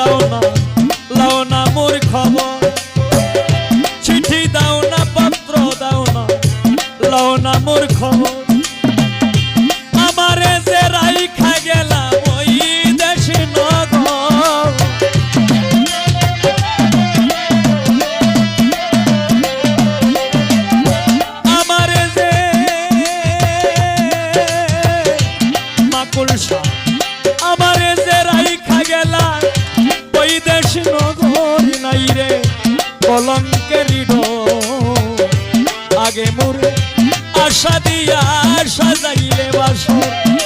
দাও না লাও না মোর খবর চিঠি দাও না পত্র দাও না লাও না মোর খবর আমারে যে রাইখা গেলাম ওই দেশে নগর আমারে যে মাকুলসা আমারে যে রাইখা গেলাম ওই দেশ নগর নাই রে কলঙ্কের আগে মোরে আশা দিয়া সাজাইলে বাসর